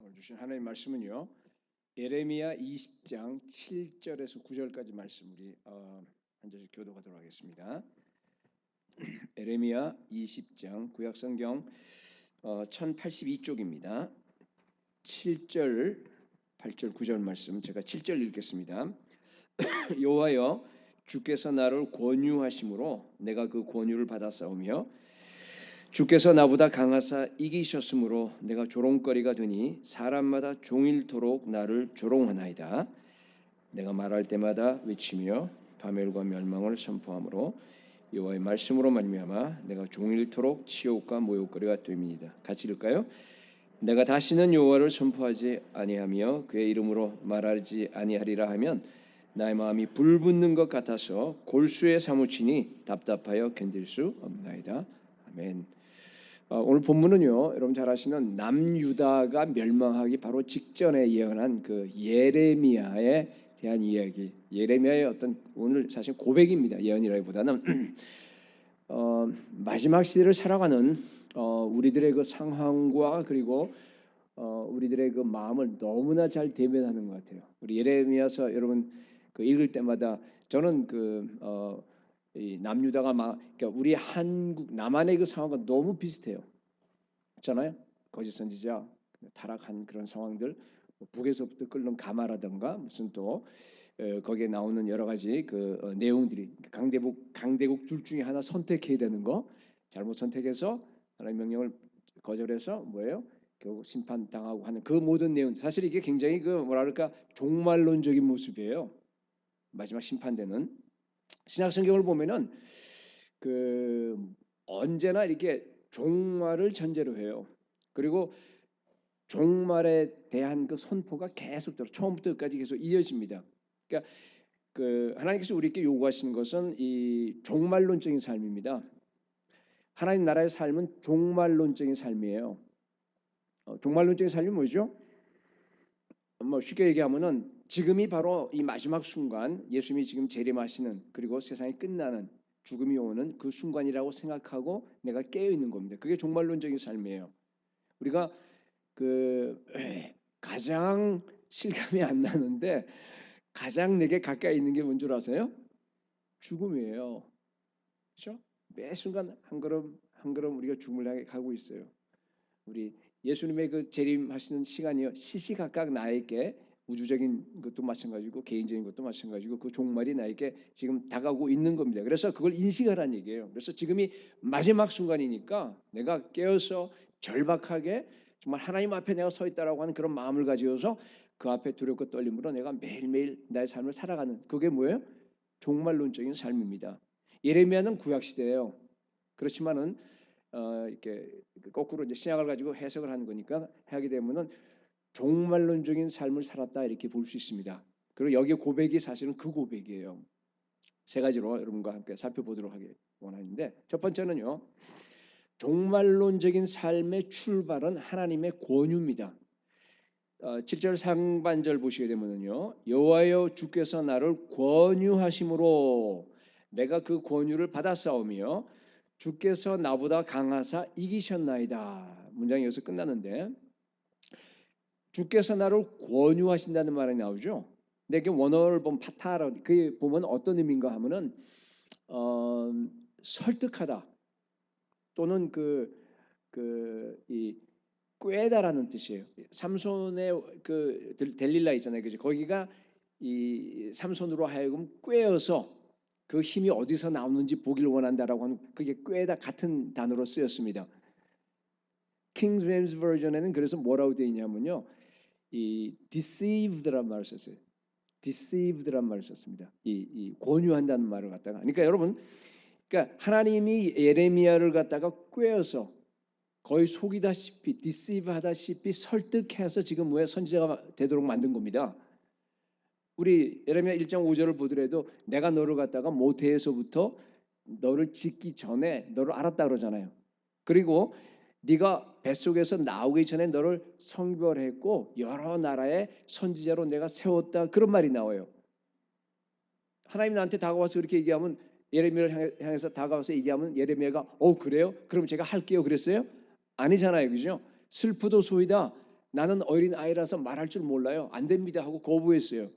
오늘 주신 하나님의 말씀은요. 예레미야 20장 7절에서 9절까지 말씀 우리 한 절씩 교독하도록 하겠습니다. 예레미야 20장 구약성경 1082쪽입니다. 7절, 8절, 9절 말씀 제가 7절 읽겠습니다. 여호와여 주께서 나를 권유하심으로 내가 그 권유를 받았사오며 주께서 나보다 강하사 이기셨으므로 내가 조롱거리가 되니 사람마다 종일토록 나를 조롱하나이다. 내가 말할 때마다 외치며 파멸과 멸망을 선포하므로 여호와의 말씀으로 말미암아 내가 종일토록 치욕과 모욕거리가 됩니다. 같이 읽을까요? 내가 다시는 여호와를 선포하지 아니하며 그의 이름으로 말하지 아니하리라 하면 나의 마음이 불붙는 것 같아서 골수에 사무치니 답답하여 견딜 수 없나이다. 아멘. 오늘 본문은요, 여러분 잘 아시는 남유다가 멸망하기 바로 직전에 예언한 그 예레미야에 대한 이야기. 예레미야의 어떤 오늘 사실 고백입니다. 예언이라기보다는 마지막 시대를 살아가는 우리들의 그 상황과 그리고 우리들의 그 마음을 너무나 잘 대변하는 것 같아요. 우리 예레미야서 여러분 그 읽을 때마다 저는 이 남유다가 그러니까 우리 한국 남한의 그 상황과 너무 비슷해요. 그렇잖아요. 거짓 선지자 타락한 그런 상황들, 북에서부터 끓는 가마라든가 무슨 또 거기에 나오는 여러 가지 그 내용들이 강대국 둘 중에 하나 선택해야 되는 거, 잘못 선택해서 하나님의 명령을 거절해서 뭐예요? 결국 심판 당하고 하는 그 모든 내용. 사실 이게 굉장히 그 뭐랄까 종말론적인 모습이에요. 마지막 심판되는. 신약 성경을 보면은 그 언제나 이렇게 종말을 전제로 해요. 그리고 종말에 대한 그 선포가 계속적으로 처음부터 끝까지 계속 이어집니다. 그러니까 그 하나님께서 우리에게 요구하시는 것은 이 종말론적인 삶입니다. 하나님 나라의 삶은 종말론적인 삶이에요. 종말론적인 삶이 뭐죠? 뭐 쉽게 얘기하면은 지금이 바로 이 마지막 순간, 예수님이 지금 재림하시는 그리고 세상이 끝나는 죽음이 오는 그 순간이라고 생각하고 내가 깨어 있는 겁니다. 그게 종말론적인 삶이에요. 우리가 그 가장 실감이 안 나는데 가장 내게 가까이 있는 게 뭔 줄 아세요? 죽음이에요. 그렇죠? 매 순간 한 걸음 한 걸음 우리가 죽음을 향해 가고 있어요. 우리 예수님의 그 재림하시는 시간이요 시시각각 나에게 우주적인 것도 마찬가지고 개인적인 것도 마찬가지고 그 종말이 나에게 지금 다가오고 있는 겁니다. 그래서 그걸 인식하라는 얘기예요. 그래서 지금이 마지막 순간이니까 내가 깨어서 절박하게 정말 하나님 앞에 내가 서 있다라고 하는 그런 마음을 가지고서 그 앞에 두렵고 떨림으로 내가 매일매일 나의 삶을 살아가는 그게 뭐예요? 종말론적인 삶입니다. 예레미야는 구약 시대예요. 그렇지만은 이렇게 거꾸로 이제 신약을 가지고 해석을 하는 거니까 하게 되면은 종말론적인 삶을 살았다 이렇게 볼 수 있습니다. 그리고 여기에 고백이 사실은 그 고백이에요. 세 가지로 여러분과 함께 살펴보도록 하기 원하는데 첫 번째는요. 종말론적인 삶의 출발은 하나님의 권유입니다. 7절 상반절 보시게 되면요. 여호와여 주께서 나를 권유하심으로 내가 그 권유를 받았사오며 주께서 나보다 강하사 이기셨나이다. 문장이 여기서 끝나는데 주께서 나를 권유하신다는 말이 나오죠. 근데 그 원어를 보면 파타라 그 보면 어떤 의미인가 하면은 설득하다 또는 이 꾀다라는 뜻이에요. 삼손의 그 델릴라 있잖아요. 그죠? 거기가 이 삼손으로 하여금 꾀어서 그 힘이 어디서 나오는지 보기를 원한다라고 하는 그게 꾀다 같은 단어로 쓰였습니다. 킹 제임스 버전에는 그래서 뭐라고 되어 있냐면요. 이 deceived란 말을 썼어요. deceived란 말을 썼습니다. 이 권유한다는 말을 갖다가. 그러니까 여러분, 그러니까 하나님이 예레미야를 갖다가 꾀어서 거의 속이다시피 디시브하다시피 설득해서 지금 왜 선지자가 되도록 만든 겁니다. 우리 예레미야 1장 5절을 보더라도 내가 너를 갖다가 모태에서부터 너를 짓기 전에 너를 알았다 그러잖아요. 그리고 네가 뱃속에서 나오기 전에 너를 성별했고 여러 나라의 선지자로 내가 세웠다 그런 말이 나와요. 하나님 나한테 다가와서 그렇게 얘기하면 예레미야를 향해서 다가와서 얘기하면 예레미야가 그래요? 그럼 제가 할게요 그랬어요? 아니잖아요. 그죠? 슬프도 소이다. 나는 어린 아이라서 말할 줄 몰라요. 안 됩니다 하고 거부했어요.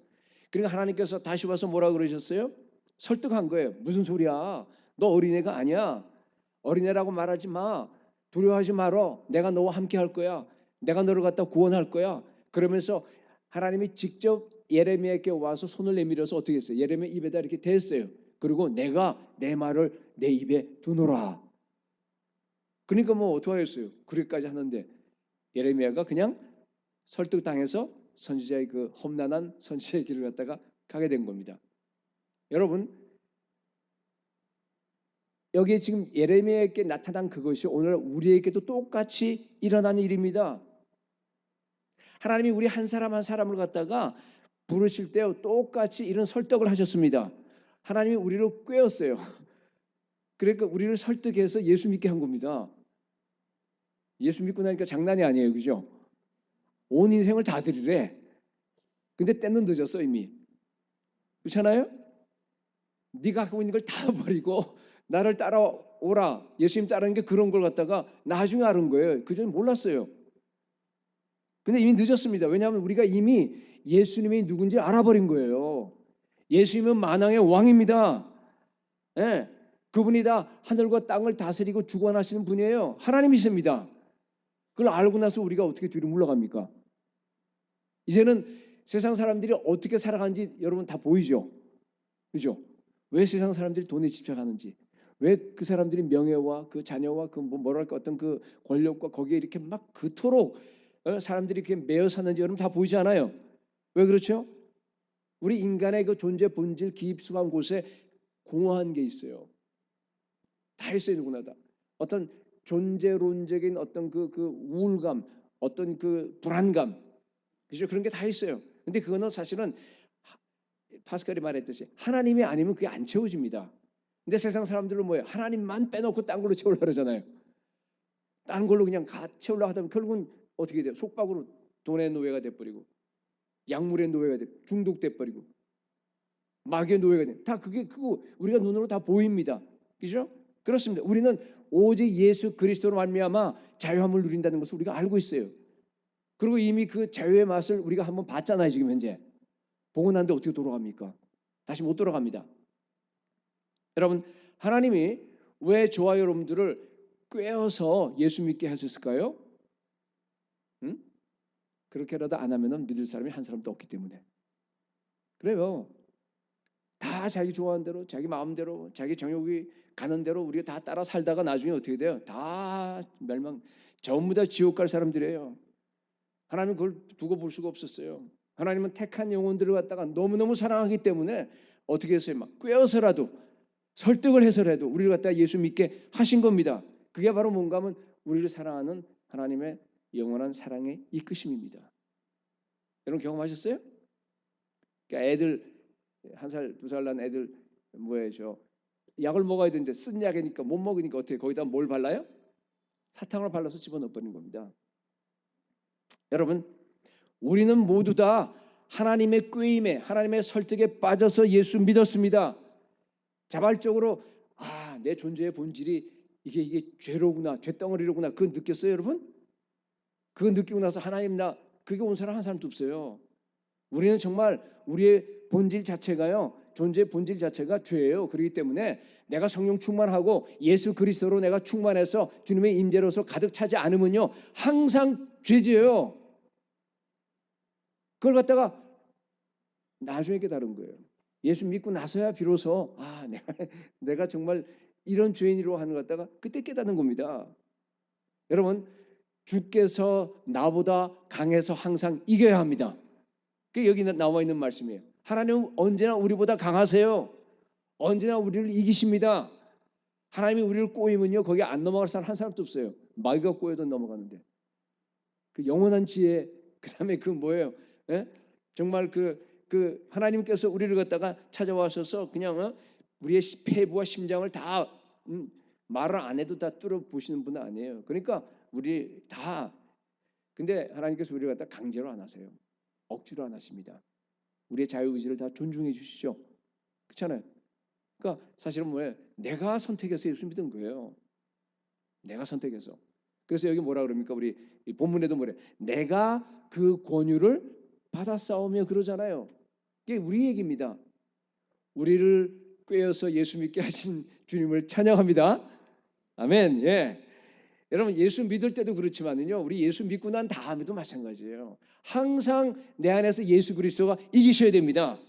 그러니까 하나님께서 다시 와서 뭐라 그러셨어요? 설득한 거예요. 무슨 소리야? 너 어린애가 아니야. 어린애라고 말하지 마. 두려워하지 말어. 내가 너와 함께 할 거야. 내가 너를 갖다 구원할 거야. 그러면서 하나님이 직접 예레미야에게 와서 손을 내밀어서 어떻게 했어요? 예레미야 입에다 이렇게 댔어요. 그리고 내가 내 말을 내 입에 두노라. 그러니까 뭐 어떻게 하겠어요? 그렇게까지 하는데 예레미야가 그냥 설득당해서 선지자의 그 험난한 선지자의 길을 갖다가 가게 된 겁니다. 여러분, 여기에 지금 예레미야에게 나타난 그것이 오늘 우리에게도 똑같이 일어나는 일입니다. 하나님이 우리 한 사람 한 사람을 갖다가 부르실 때 똑같이 이런 설득을 하셨습니다. 하나님이 우리를 꿰었어요. 그러니까 우리를 설득해서 예수 믿게 한 겁니다. 예수 믿고 나니까 장난이 아니에요. 그죠? 온 인생을 다 드리래. 근데 때는 늦었어 이미. 그렇잖아요? 네가 갖고 있는 걸 다 버리고 나를 따라오라. 예수님 따르는 게 그런 걸 갖다가 나중에 알은 거예요. 그전에 몰랐어요. 근데 이미 늦었습니다. 왜냐하면 우리가 이미 예수님이 누군지 알아버린 거예요. 예수님은 만왕의 왕입니다. 예, 그분이 다 하늘과 땅을 다스리고 주관하시는 분이에요. 하나님이십니다. 그걸 알고 나서 우리가 어떻게 뒤로 물러갑니까? 이제는 세상 사람들이 어떻게 살아가는지 여러분 다 보이죠? 그죠? 왜 세상 사람들이 돈에 집착하는지, 왜 그 사람들이 명예와 그 자녀와 그 뭐랄까 어떤 그 권력과 거기에 이렇게 막 그토록 사람들이 이렇게 매여 사는지 여러분 다 보이지 않아요? 왜 그렇죠? 우리 인간의 그 존재 본질 기입수한 곳에 공허한 게 있어요. 다 있어요 누구나다. 어떤 존재론적인 어떤 그 우울감, 어떤 그 불안감, 그죠? 그런 게 다 있어요. 근데 그거는 사실은 파스칼이 말했듯이 하나님이 아니면 그게 안 채워집니다. 근데 세상 사람들은 뭐예요? 하나님만 빼놓고 딴 걸로 채우려고 그러잖아요. 다른 걸로 그냥 채우려고 하다 보면 결국은 어떻게 돼요? 속박으로 돈의 노예가 돼버리고 약물의 노예가 돼 중독돼 버리고 마귀의 노예가 돼. 다 그게 그거 우리가 눈으로 다 보입니다. 그죠? 그렇습니다. 우리는 오직 예수 그리스도로 말미암아 자유함을 누린다는 것을 우리가 알고 있어요. 그리고 이미 그 자유의 맛을 우리가 한번 봤잖아요. 지금 현재 보고 난데 어떻게 돌아갑니까? 다시 못 돌아갑니다. 여러분, 하나님이 왜 저와 여러분들을 꿰어서 예수 믿게 하셨을까요? 응? 그렇게라도 안 하면 믿을 사람이 한 사람도 없기 때문에. 그래요. 다 자기 좋아하는 대로, 자기 마음대로, 자기 정욕이 가는 대로 우리가 다 따라 살다가 나중에 어떻게 돼요? 다 멸망, 전부 다 지옥 갈 사람들이에요. 하나님은 그걸 두고 볼 수가 없었어요. 하나님은 택한 영혼들을 갖다가 너무너무 사랑하기 때문에 어떻게 했어요? 막 꿰어서라도 설득을 해서라도 우리를 갖다가 예수 믿게 하신 겁니다. 그게 바로 뭔가 하면 우리를 사랑하는 하나님의 영원한 사랑의 이끄심입니다. 여러분 경험하셨어요? 그러니까 애들 1살, 2살 난 애들 뭐예요? 약을 먹어야 되는데 쓴 약이니까 못 먹으니까 어떻게 거기다 뭘 발라요? 사탕을 발라서 집어넣어 버리는 겁니다. 여러분, 우리는 모두 다 하나님의 꾀임에 하나님의 설득에 빠져서 예수 믿었습니다. 자발적으로 내 존재의 본질이 이게 죄로구나, 죄덩어리로구나. 그거 느꼈어요, 여러분? 그거 느끼고 나서 하나님 나 그게 온 사람 한 사람도 없어요. 우리는 정말 우리의 본질 자체가요. 존재의 본질 자체가 죄예요. 그렇기 때문에 내가 성령 충만하고 예수 그리스도로 내가 충만해서 주님의 임재로서 가득 차지 않으면요. 항상 죄지예요. 그걸 갖다가 나중에 깨달은 거예요. 예수 믿고 나서야 비로소 내가 정말 이런 죄인으로 하는 것 같다가 그때 깨닫는 겁니다. 여러분 주께서 나보다 강해서 항상 이겨야 합니다. 그게 여기 나와 있는 말씀이에요. 하나님은 언제나 우리보다 강하세요. 언제나 우리를 이기십니다. 하나님이 우리를 꼬이면요 거기 안 넘어갈 사람 한 사람도 없어요. 마귀가 꼬여도 넘어가는데 그 영원한 지혜 그다음에 그 뭐예요? 예? 정말 그 하나님께서 우리를 갖다가 찾아와셔서 그냥 우리의 폐부와 심장을 다 말을 안 해도 다 뚫어 보시는 분은 아니에요. 그러니까 우리 다 근데 하나님께서 우리를 갖다 강제로 안 하세요. 억지로 안 하십니다. 우리의 자유의지를 다 존중해 주시죠. 그렇잖아요. 그러니까 사실은 뭐예요? 내가 선택해서 예수 믿은 거예요. 내가 선택해서. 그래서 여기 뭐라 그럽니까? 우리 이 본문에도 뭐래? 내가 그 권유를 받았사오며 그러잖아요. 이게 우리 얘기입니다. 우리를 꿰어서 예수 믿게 하신 주님을 찬양합니다. 아멘. 예. 여러분 예수 믿을 때도 그렇지만은요. 우리 예수 믿고 난 다음에도 마찬가지예요. 항상 내 안에서 예수 그리스도가 이기셔야 됩니다.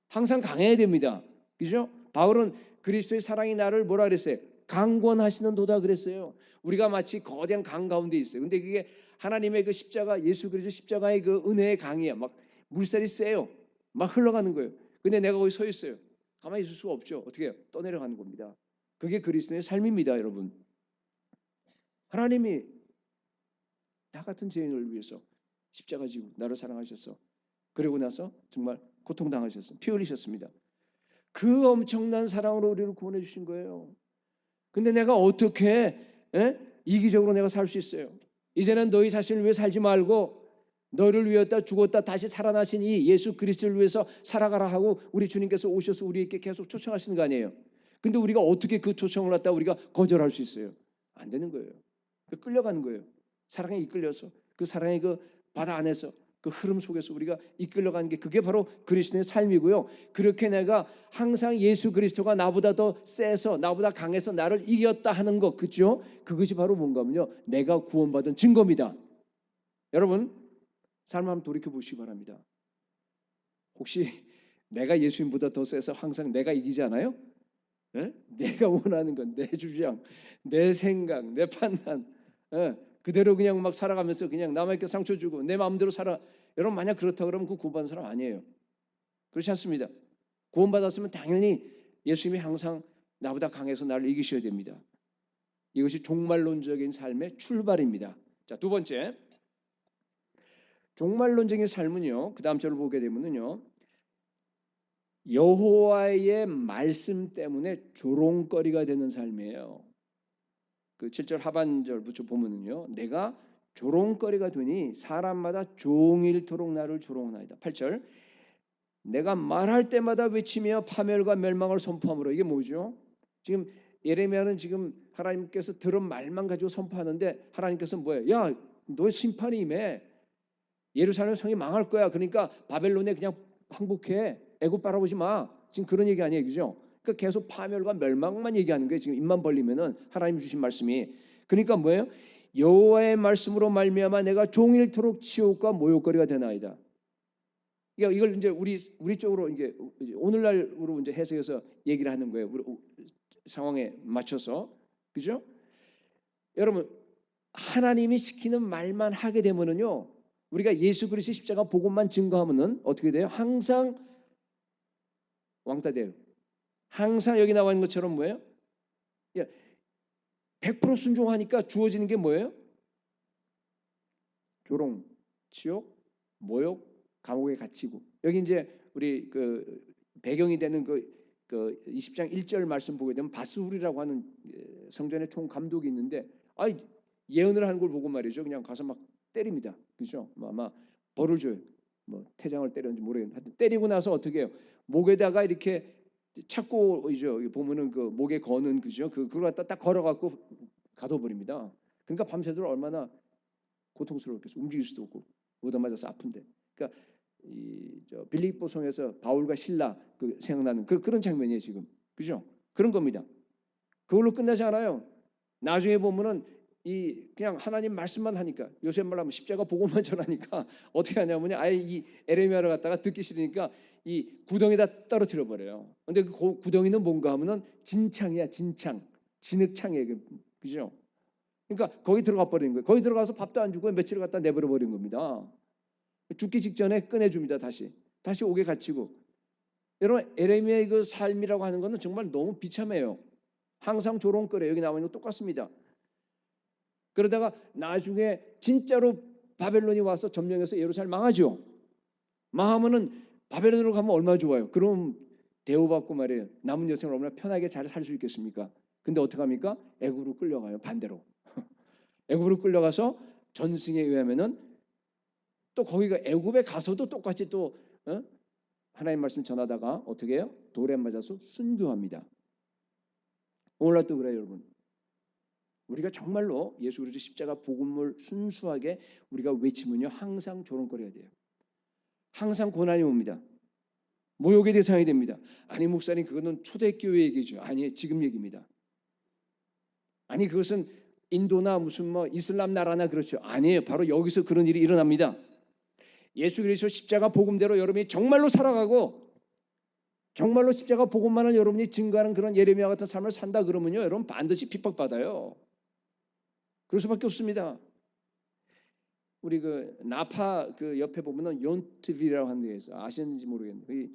항상 강해야 됩니다. 그죠? 바울은 그리스도의 사랑이 나를 뭐라 그랬어요? 강권하시는 도다 그랬어요. 우리가 마치 거대한 강 가운데 있어요. 근데 그게 하나님의 그 십자가, 예수 그리스도 십자가의 그 은혜의 강이야. 막 물살이 세요. 막 흘러가는 거예요. 근데 내가 거기 서 있어요. 가만히 있을 수가 없죠. 어떻게 해요? 떠내려가는 겁니다. 그게 그리스도의 삶입니다, 여러분. 하나님이 나 같은 죄인을 위해서 십자가 지고 나를 사랑하셔서 그리고 나서 정말 고통당하셨어. 피 흘리셨습니다. 그 엄청난 사랑으로 우리를 구원해 주신 거예요. 근데 내가 어떻게 이기적으로 내가 살 수 있어요? 이제는 너희 자신을 위해 살지 말고 너를 위하여 죽었다 다시 살아나신 이 예수 그리스도를 위해서 살아가라 하고 우리 주님께서 오셔서 우리에게 계속 초청하시는 거 아니에요. 근데 우리가 어떻게 그 초청을 갖다 우리가 거절할 수 있어요? 안 되는 거예요. 끌려가는 거예요. 사랑에 이끌려서 그 사랑의 그 바다 안에서 그 흐름 속에서 우리가 이끌려가는 게 그게 바로 그리스도의 삶이고요. 그렇게 내가 항상 예수 그리스도가 나보다 더 세서 나보다 강해서 나를 이겼다 하는 것, 그렇죠? 그것이 바로 뭔가면요, 내가 구원받은 증거입니다. 여러분 삶 한번 돌이켜 보시기 바랍니다. 혹시 내가 예수님보다 더 세서 항상 내가 이기지 않아요? 에? 내가 원하는 건 내 주장, 내 생각, 내 판단, 그대로 그냥 막 살아가면서 그냥 남에게 상처 주고 내 마음대로 살아. 여러분 만약 그렇다 그러면 그 구원받은 사람 아니에요. 그렇지 않습니다. 구원받았으면 당연히 예수님이 항상 나보다 강해서 나를 이기셔야 됩니다. 이것이 종말론적인 삶의 출발입니다. 자, 두 번째, 종말론적인 삶은요. 그 다음 절을 보게 되면은요. 여호와의 말씀 때문에 조롱거리가 되는 삶이에요. 그 7절 하반절부터 보면은요. 내가 조롱거리가 되니 사람마다 종일토록 나를 조롱하나이다. 8절 내가 말할 때마다 외치며 파멸과 멸망을 선포함으로. 이게 뭐죠? 지금 예레미야는 지금 하나님께서 들은 말만 가지고 선포하는데 하나님께서 뭐예요? 야, 너의 심판이 임해. 예루살렘 성이 망할 거야. 그러니까 바벨론에 그냥 항복해. 애굽 바라보지 마. 지금 그런 얘기 아니에요, 그죠? 그러니까 계속 파멸과 멸망만 얘기하는 거예요. 지금 입만 벌리면은 하나님 주신 말씀이. 그러니까 뭐예요? 여호와의 말씀으로 말미암아 내가 종일토록 치욕과 모욕거리가 되나이다. 그러니까 이걸 이제 우리 쪽으로 이제 오늘날으로 이제 해석해서 얘기를 하는 거예요. 우리 상황에 맞춰서, 그죠? 여러분 하나님이 시키는 말만 하게 되면은요. 우리가 예수 그리스도의 십자가 복음만 증거하면은 어떻게 돼요? 항상 왕따 돼요. 항상 여기 나와 있는 것처럼 뭐예요? 100% 순종하니까 주어지는 게 뭐예요? 조롱, 치욕, 모욕, 감옥에 갇히고. 여기 이제 우리 그 배경이 되는 그 20장 1절 말씀 보게 되면 바스훌이라고 하는 성전의 총 감독이 있는데 예언을 하는 걸 보고 말이죠. 그냥 가서 막 때립니다. 그죠? 아마 벌을 줘요. 뭐 태장을 때렸는지 모르겠는데 하여튼 때리고 나서 어떻게 해요? 목에다가 이렇게 찾고 이죠. 보면은 그 목에 거는 그죠? 그걸 갖다 딱 걸어갖고 가둬버립니다. 그러니까 밤새도록 얼마나 고통스럽겠어. 움직일 수도 없고 얻어맞아서 아픈데. 그러니까 저 빌립보 성에서 바울과 실라 그 생각나는 그런 장면이에요 지금. 그죠? 그런 겁니다. 그걸로 끝나지 않아요. 나중에 보면은 그냥 하나님 말씀만 하니까 요새 말하면 십자가 복음만 전하니까 어떻게 하냐면 아예 이 에레미야를 갖다가 듣기 싫으니까 이 구덩이에다 떨어뜨려 버려요. 근데 그 구덩이는 뭔가 하면은 진창이야, 진창. 진흙창이에요. 그죠? 그러니까 거기 들어가 버리는 거예요. 거기 들어가서 밥도 안 주고 며칠을 갖다 내버려 버린 겁니다. 죽기 직전에 꺼내줍니다. 다시 옥에 갇히고. 여러분 에레미야의 그 삶이라고 하는 것은 정말 너무 비참해요. 항상 조롱거려. 여기 나와 있는 거 똑같습니다. 그러다가 나중에 진짜로 바벨론이 와서 점령해서 예루살렘 망하죠. 망하면은 바벨론으로 가면 얼마나 좋아요. 그럼 대우받고 말이에요. 남은 여생을 얼마나 편하게 잘 살 수 있겠습니까? 근데 어떻게 합니까? 애굽으로 끌려가요. 반대로. 애굽으로 끌려가서 전승에 의하면은 또 거기가 애굽에 가서도 똑같이 또 하나님 말씀 전하다가 어떻게 해요? 돌에 맞아서 순교합니다. 오늘날도 그래요, 여러분. 우리가 정말로 예수 그리스도 십자가 복음을 순수하게 우리가 외치면요 항상 조롱거려야 돼요. 항상 고난이 옵니다. 모욕의 대상이 됩니다. 아니 목사님 그거는 초대교회 얘기죠. 아니 지금 얘기입니다. 아니 그것은 인도나 무슨 뭐 이슬람 나라나 그렇죠. 아니에요. 바로 여기서 그런 일이 일어납니다. 예수 그리스도 십자가 복음대로 여러분이 정말로 살아가고 정말로 십자가 복음만을 여러분이 증거하는 그런 예레미야 같은 삶을 산다 그러면요 여러분 반드시 핍박받아요. 그럴 수밖에 없습니다. 우리 그 나파 그 옆에 보면은 욘트빌이라고 하는 데 있어. 아시는지 모르겠는데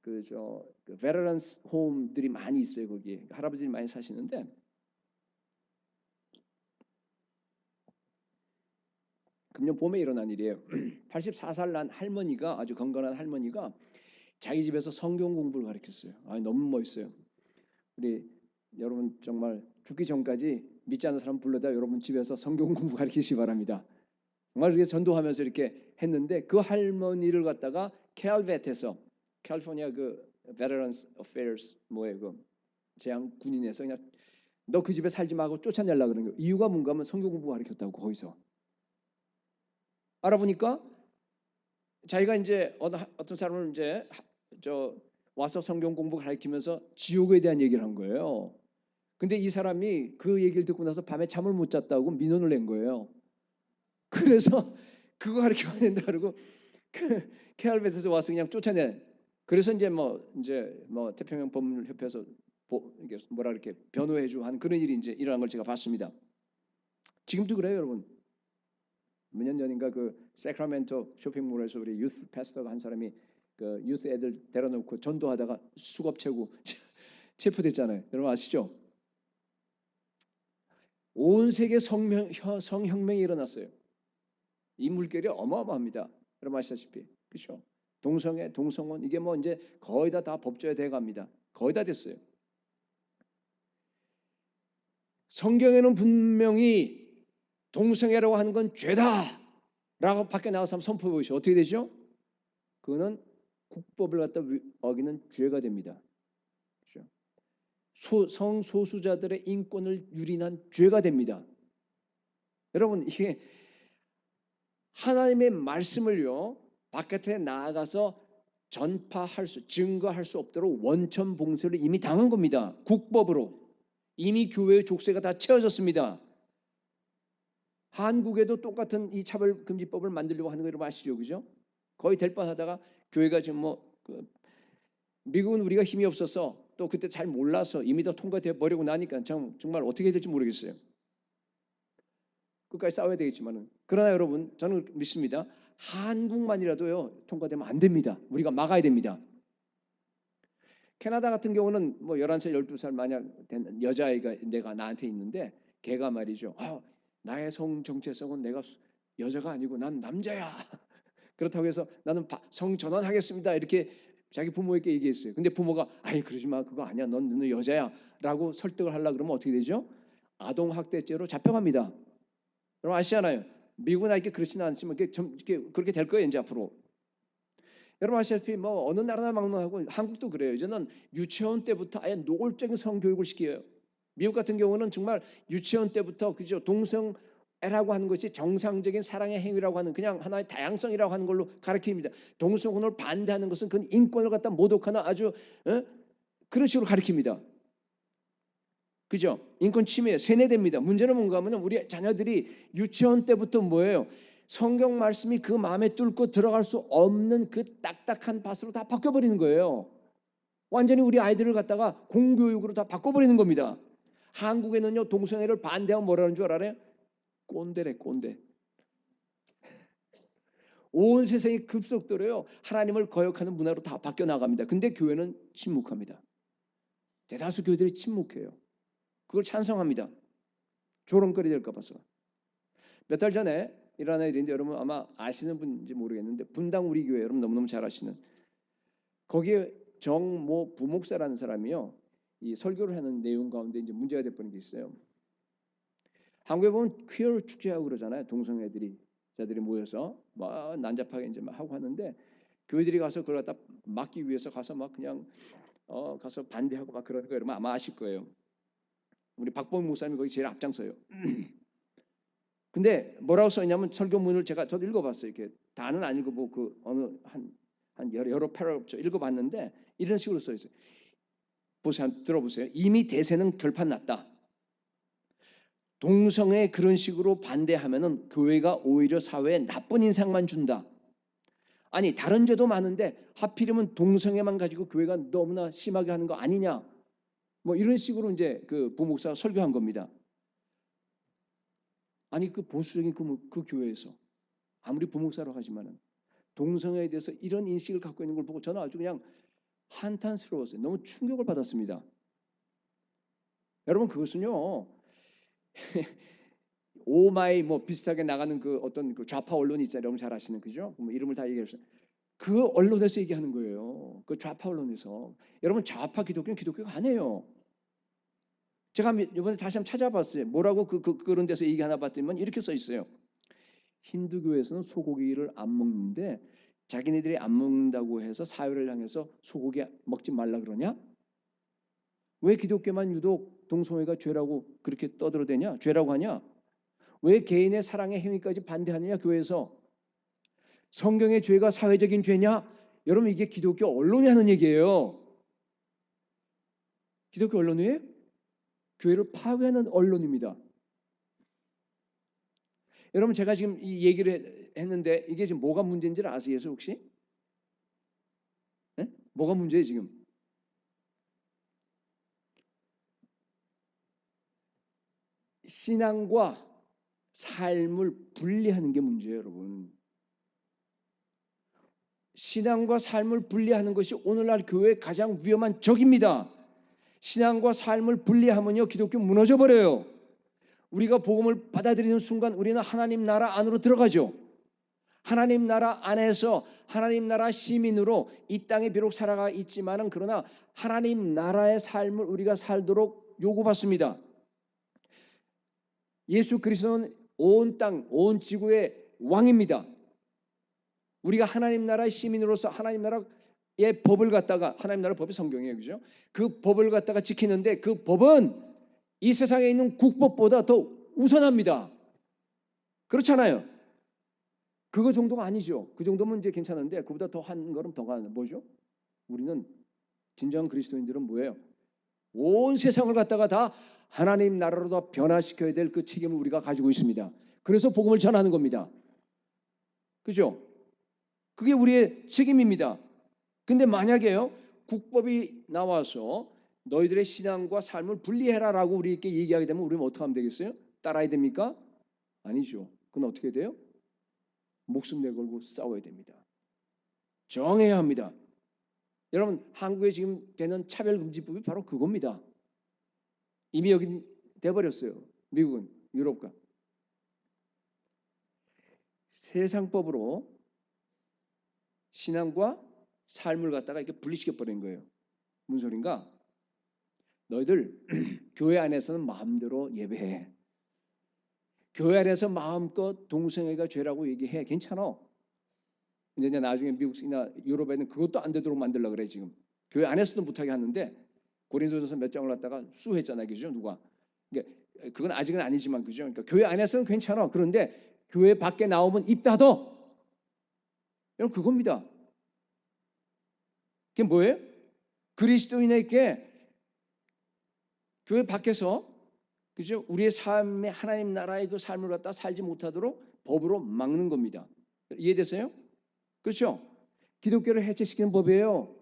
그저 베테런스 홈들이 많이 있어요 거기에. 할아버지들이 많이 사시는데 금년 봄에 일어난 일이에요. 84살 난 할머니가 아주 건강한 할머니가 자기 집에서 성경 공부를 가르쳤어요. 아 너무 멋있어요. 우리 여러분 정말 죽기 전까지 믿지 않는 사람 불러다 여러분 집에서 성경 공부 가르치시기 바랍니다. 정말 이렇게 전도하면서 이렇게 했는데 그 할머니를 갖다가 캘벳에서 캘리포니아 그 Veterans Affairs 뭐예요 그 재향 군인에서 그냥 너 그 집에 살지 말고 쫓아내려 그러는 거예요. 이유가 뭔가 하면 성경 공부 가르쳤다고 거기서 알아보니까 자기가 이제 어떤 사람을 이제 저 와서 성경 공부 가르치면서 지옥에 대한 얘기를 한 거예요. 근데 이 사람이 그 얘기를 듣고 나서 밤에 잠을 못 잤다고 민원을 낸 거예요. 그래서 그거 가르쳐야 된다 그러고 그 케알벳에서 와서 그냥 쫓아내. 그래서 이제 뭐 태평양 법률협회에서 이게 뭐라 이렇게 변호해주고 한 그런 일이 이제 일어난 걸 제가 봤습니다. 지금도 그래요, 여러분. 몇 년 전인가 그 세크라멘토 쇼핑몰에서 우리 유스 패스터가 한 사람이 그 유스 애들 데려놓고 전도하다가 수갑 채고 체포됐잖아요. 여러분 아시죠? 온 세계 성혁명이 일어났어요. 이 물결이 어마어마합니다. 여러분 아시다시피 그렇죠? 동성애, 동성혼 이게 뭐 이제 거의 다 법조에 돼갑니다. 거의 다 됐어요. 성경에는 분명히 동성애라고 하는 건 죄다라고 밖에 나가서 한번 선포해 보시죠. 어떻게 되죠? 그거는 국법을 갖다 어기는 죄가 됩니다. 그렇죠? 성소수자들의 인권을 유린한 죄가 됩니다. 여러분 이게 하나님의 말씀을요 바깥에 나아가서 전파할 수, 증거할 수 없도록 원천 봉쇄를 이미 당한 겁니다. 국법으로 이미 교회의 족쇄가 다 채워졌습니다. 한국에도 똑같은 이 차별금지법을 만들려고 하는 거 여러분 아시죠, 그죠? 거의 될 뻔하다가 교회가 지금 미국은 우리가 힘이 없어서 또 그때 잘 몰라서 이미 다 통과돼 버리고 나니까 정말 어떻게 해야 될지 모르겠어요. 끝까지 싸워야 되겠지만은 그러나 여러분 저는 믿습니다. 한국만이라도요 통과되면 안 됩니다. 우리가 막아야 됩니다. 캐나다 같은 경우는 뭐 11살, 12살 만약 된 여자아이가 내가 나한테 있는데 걔가 말이죠. 나의 성 정체성은 내가 여자가 아니고 난 남자야. 그렇다고 해서 나는 성 전환하겠습니다. 이렇게 자기 부모에게 얘기했어요. 근데 부모가 아이 그러지 마. 그거 아니야. 너는 여자야. 라고 설득을 하려고 그러면 어떻게 되죠? 아동학대죄로 잡혀갑니다. 여러분 아시잖아요. 미국은 아직 그렇지는 않지만 그렇게 될 거예요. 이제 앞으로. 여러분 아시다시피 뭐 어느 나라나 막론하고 한국도 그래요. 이제는 유치원 때부터 아예 노골적인 성교육을 시켜요. 미국 같은 경우는 정말 유치원 때부터 그죠 동성애라고 하는 것이 정상적인 사랑의 행위라고 하는 그냥 하나의 다양성이라고 하는 걸로 가르칩니다. 동성혼을 반대하는 것은 그 인권을 갖다 모독하는 아주 그런 식으로 가르칩니다. 그죠? 인권 침해 세뇌됩니다. 문제는 뭔가 하면 우리 자녀들이 유치원 때부터 뭐예요? 성경 말씀이 그 마음에 뚫고 들어갈 수 없는 그 딱딱한 밭으로 다 바뀌어버리는 거예요. 완전히 우리 아이들을 갖다가 공교육으로 다 바꿔버리는 겁니다. 한국에는요 동성애를 반대하면 뭐라는 줄 알아요? 꼰대래 꼰대. 온 세상이 급속도로요 하나님을 거역하는 문화로 다 바뀌어 나갑니다. 근데 교회는 침묵합니다. 대다수 교회들이 침묵해요. 그걸 찬성합니다. 조롱거리 될까 봐서. 몇 달 전에 일어난 일인데 여러분 아마 아시는 분인지 모르겠는데 분당 우리 교회 여러분 너무너무 잘 아시는 거기에 정모 부목사라는 사람이요 이 설교를 하는 내용 가운데 이제 문제가 됐던 게 있어요. 한국에 보면 퀴어 축제하고 그러잖아요. 동성애들이 자들이 모여서 막 난잡하게 이제 막 하고 하는데 교회들이 가서 그걸 갖다 막기 위해서 가서 막 그냥 가서 반대하고 막 그러는 거 여러분 아마 아실 거예요. 우리 박봉 목사님이 거기 제일 앞장서요. 근데 뭐라고 써 있냐면 설교문을 저도 읽어봤어요. 이렇게 다는 안 읽어보고 그 어느 한 여러 패러그래프 읽어봤는데 이런 식으로 써 있어요. 보세요, 들어보세요. 이미 대세는 결판 났다. 동성애 그런 식으로 반대하면은 교회가 오히려 사회에 나쁜 인상만 준다. 아니 다른 죄도 많은데 하필이면 동성애만 가지고 교회가 너무나 심하게 하는 거 아니냐? 뭐 이런 식으로 이제 그 부목사가 설교한 겁니다. 아니 그 보수적인 그 교회에서 아무리 부목사라고 하지만은 동성애에 대해서 이런 인식을 갖고 있는 걸 보고 저는 아주 그냥 한탄스러웠어요. 너무 충격을 받았습니다. 여러분 그것은요. 오마이 뭐 비슷하게 나가는 그 어떤 그 좌파 언론이 있잖아요. 여러분 잘 아시는 그죠? 뭐 이름을 다 얘기해서 그 언론에서 얘기하는 거예요. 그 좌파 언론에서. 여러분 좌파 기독교는 기독교가 아니에요. 제가 이번에 다시 한번 찾아봤어요. 뭐라고 그런 데서 얘기 하나 봤더니 이렇게 써 있어요. 힌두교에서는 소고기를 안 먹는데 자기네들이 안 먹는다고 해서 사회를 향해서 소고기 먹지 말라 그러냐? 왜 기독교만 유독 동성애가 죄라고 그렇게 떠들어대냐? 죄라고 하냐? 왜 개인의 사랑의 행위까지 반대하느냐? 교회에서 성경의 죄가 사회적인 죄냐? 여러분 이게 기독교 언론이 하는 얘기예요. 기독교 언론이 교회를 파괴하는 언론입니다. 여러분 제가 지금 이 얘기를 했는데 이게 지금 뭐가 문제인지를 아세요 혹시? 네? 뭐가 문제예요 지금? 신앙과 삶을 분리하는 게 문제예요 여러분. 신앙과 삶을 분리하는 것이 오늘날 교회의 가장 위험한 적입니다. 신앙과 삶을 분리하면요 기독교 무너져 버려요. 우리가 복음을 받아들이는 순간 우리는 하나님 나라 안으로 들어가죠. 하나님 나라 안에서 하나님 나라 시민으로 이 땅에 비록 살아가 있지만은 그러나 하나님 나라의 삶을 우리가 살도록 요구받습니다. 예수 그리스도는 온 땅, 온 지구의 왕입니다. 우리가 하나님 나라의 시민으로서 하나님 나라의 법을 갖다가 하나님 나라 법이 성경이에요. 그죠? 그 법을 갖다가 지키는데 그 법은 이 세상에 있는 국법보다 더 우선합니다. 그렇잖아요. 그거 정도가 아니죠. 그 정도면 이제 괜찮은데 그보다 더 한 걸음 더 가는 뭐죠? 우리는 진정한 그리스도인들은 뭐예요? 온 세상을 갖다가 다 하나님 나라로 다 변화시켜야 될 그 책임을 우리가 가지고 있습니다. 그래서 복음을 전하는 겁니다. 그죠? 그게 우리의 책임입니다. 근데 만약에요 국법이 나와서 너희들의 신앙과 삶을 분리해라라고 우리에게 얘기하게 되면 우리는 어떻게 하면 되겠어요? 따라야 됩니까? 아니죠. 그건 어떻게 돼요? 목숨 내걸고 싸워야 됩니다. 정해야 합니다. 여러분 한국에 지금 되는 차별금지법이 바로 그겁니다. 이미 여기 돼버렸어요. 미국은 유럽과 세상법으로 신앙과 삶을 갖다가 이렇게 분리시켜 버린 거예요. 무슨 소린가? 너희들 교회 안에서는 마음대로 예배해. 교회 안에서 마음껏 동성애가 죄라고 얘기해. 괜찮아. 이제 나중에 미국이나 유럽에는 그것도 안 되도록 만들려고 그래 지금. 교회 안에서도 못하게 하는데 고린도전서 몇 장을 갖다가 수했잖아요. 그죠? 누가. 그러니까 그건 아직은 아니지만 그죠? 그러니까 교회 안에서는 괜찮아. 그런데 교회 밖에 나오면 입 닫어. 여러분 그겁니다. 그게 뭐예요? 그리스도인에게 교회 밖에서 그죠? 우리의 삶에 하나님 나라의 그 삶을 갖다 살지 못하도록 법으로 막는 겁니다. 이해되세요? 그렇죠? 기독교를 해체시키는 법이에요.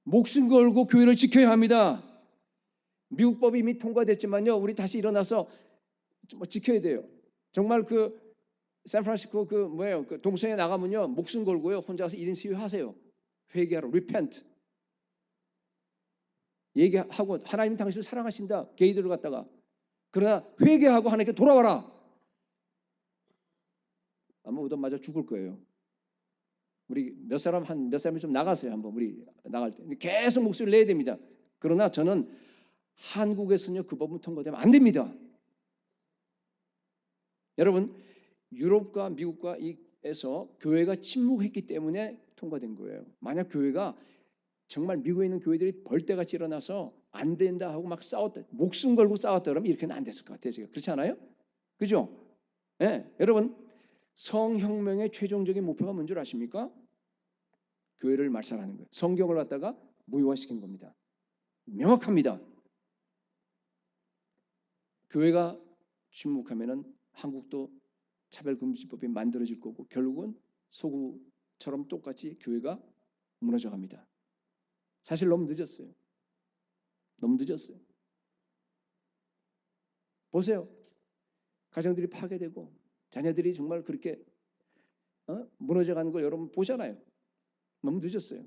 목숨 걸고 교회를 지켜야 합니다. 미국 법이 이미 통과됐지만요. 우리 다시 일어나서 지켜야 돼요. 정말 그 샌프란시스코 그 뭐예요? 그 동성애 나가면요. 목숨 걸고요. 혼자 가서 1인 시위 하세요. 회개하러 repent. 얘기하고 하나님 당신을 사랑하신다. 게이들을 갖다가. 그러나 회개하고 하나님께 돌아와라. 아마 얻어맞아 죽을 거예요. 우리 몇 사람이 좀 나가세요. 한번 우리 나갈 때. 계속 목소리를 내야 됩니다. 그러나 저는 한국에서는요. 그 법은 통과되면 안 됩니다. 여러분 유럽과 미국과 에서 교회가 침묵했기 때문에 통과된 거예요. 만약 교회가 정말 미국에 있는 교회들이 벌떼같이 일어나서 안 된다 하고 막 싸웠다, 목숨 걸고 싸웠다 그러면 이렇게는 안 됐을 것 같아요. 제가 그렇지 않아요? 그죠? 예, 여러분 성혁명의 최종적인 목표가 뭔 줄 아십니까? 교회를 말살하는 거예요. 성경을 갖다가 무효화시킨 겁니다. 명확합니다. 교회가 침묵하면은 한국도 차별금지법이 만들어질 거고 결국은 서구처럼 똑같이 교회가 무너져 갑니다. 사실 너무 늦었어요. 너무 늦었어요. 보세요. 가정들이 파괴되고 자녀들이 정말 그렇게 무너져가는 걸 여러분 보잖아요. 너무 늦었어요.